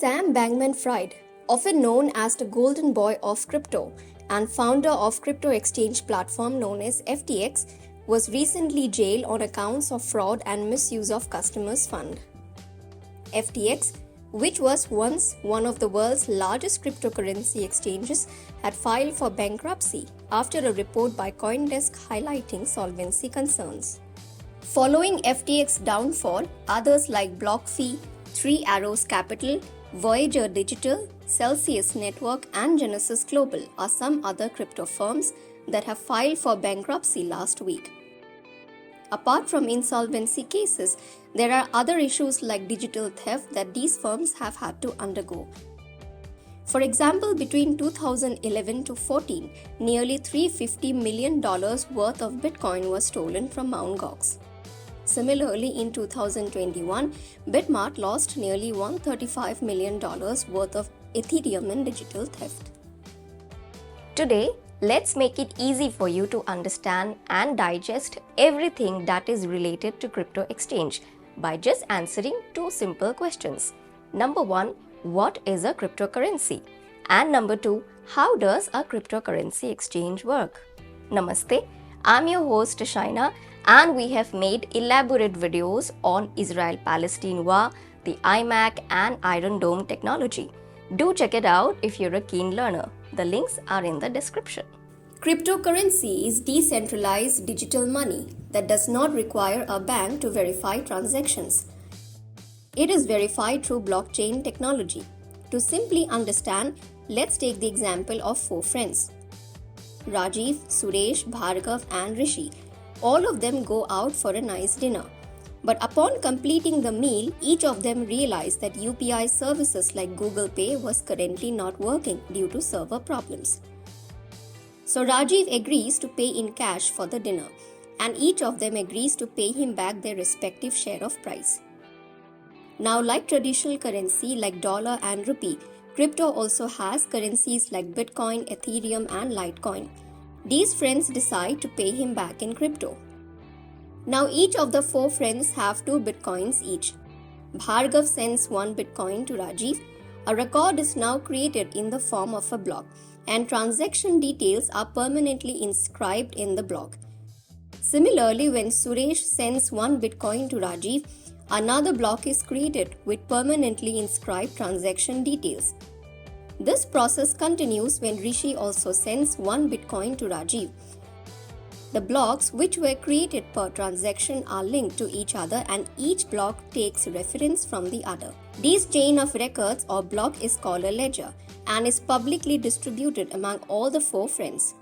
Sam Bankman-Fried, often known as the golden boy of crypto and founder of crypto exchange platform known as FTX, was recently jailed on accounts of fraud and misuse of customers' funds. FTX, which was once one of the world's largest cryptocurrency exchanges, had filed for bankruptcy after a report by CoinDesk highlighting solvency concerns. Following FTX's downfall, others like BlockFi, Three Arrows Capital, Voyager Digital, Celsius Network, and Genesis Global are some other crypto firms that have filed for bankruptcy last week. Apart from insolvency cases, there are other issues like digital theft that these firms have had to undergo. For example, between 2011 to 14, nearly $350 million worth of Bitcoin was stolen from Mt. Gox. Similarly, in 2021, Bitmart lost nearly $135 million worth of Ethereum in digital theft. Today, let's make it easy for you to understand and digest everything that is related to crypto exchange by just answering two simple questions. Number 1, what is a cryptocurrency? And number 2, how does a cryptocurrency exchange work? Namaste, I'm your host Shaina, and we have made elaborate videos on Israel-Palestine war, the iMac and Iron Dome technology. Do check it out if you're a keen learner. The links are in the description. Cryptocurrency is decentralized digital money that does not require a bank to verify transactions. It is verified through blockchain technology. To simply understand, let's take the example of 4 friends. Rajiv, Suresh, Bhargav, and Rishi. All of them go out for a nice dinner. But upon completing the meal, each of them realized that UPI services like Google Pay was currently not working due to server problems. So Rajiv agrees to pay in cash for the dinner, and each of them agrees to pay him back their respective share of price. Now, like traditional currency like dollar and rupee, crypto also has currencies like Bitcoin, Ethereum, and Litecoin. These friends decide to pay him back in crypto. Now each of the 4 friends have 2 bitcoins each. Bhargav sends 1 bitcoin to Rajiv. A record is now created in the form of a block, and transaction details are permanently inscribed in the block. Similarly, when Suresh sends 1 bitcoin to Rajiv, another block is created with permanently inscribed transaction details. This process continues when Rishi also sends 1 bitcoin to Rajiv. The blocks which were created per transaction are linked to each other, and each block takes reference from the other. This chain of records or block is called a ledger and is publicly distributed among all the 4 friends.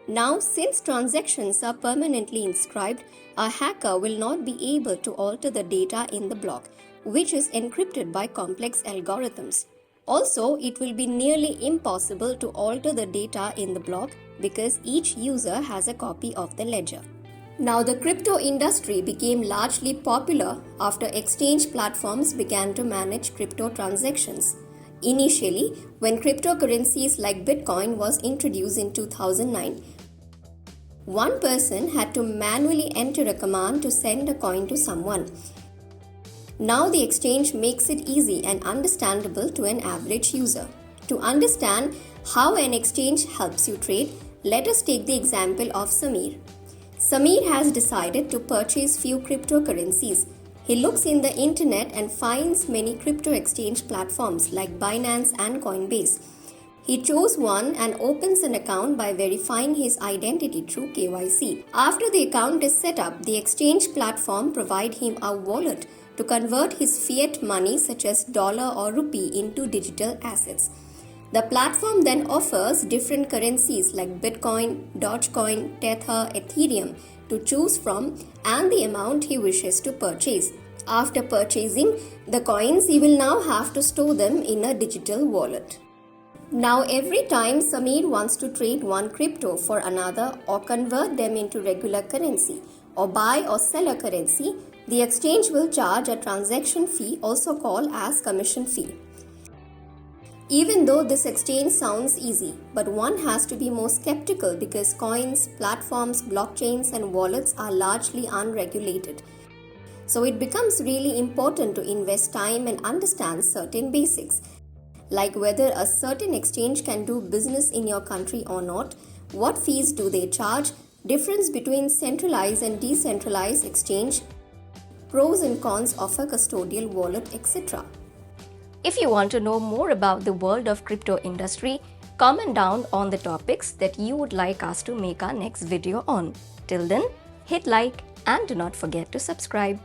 Now, since transactions are permanently inscribed, a hacker will not be able to alter the data in the block, which is encrypted by complex algorithms. Also, it will be nearly impossible to alter the data in the block because each user has a copy of the ledger. Now, the crypto industry became largely popular after exchange platforms began to manage crypto transactions. Initially, when cryptocurrencies like Bitcoin was introduced in 2009, one person had to manually enter a command to send a coin to someone. Now the exchange makes it easy and understandable to an average user. To understand how an exchange helps you trade, let us take the example of Samir. Samir has decided to purchase few cryptocurrencies. He looks in the internet and finds many crypto exchange platforms like Binance and Coinbase. He chose one and opens an account by verifying his identity through KYC. After the account is set up, the exchange platform provides him a wallet to convert his fiat money such as dollar or rupee into digital assets. The platform then offers different currencies like Bitcoin, Dogecoin, Tether, Ethereum to choose from and the amount he wishes to purchase. After purchasing the coins, he will now have to store them in a digital wallet. Now every time Samir wants to trade one crypto for another or convert them into regular currency or buy or sell a currency, the exchange will charge a transaction fee, also called as commission fee. Even though this exchange sounds easy, but one has to be more skeptical because coins, platforms, blockchains, and wallets are largely unregulated. So it becomes really important to invest time and understand certain basics, like whether a certain exchange can do business in your country or not, what fees do they charge, difference between centralized and decentralized exchange, pros and cons of a custodial wallet, etc. If you want to know more about the world of crypto industry, comment down on the topics that you would like us to make our next video on. Till then, hit like and do not forget to subscribe.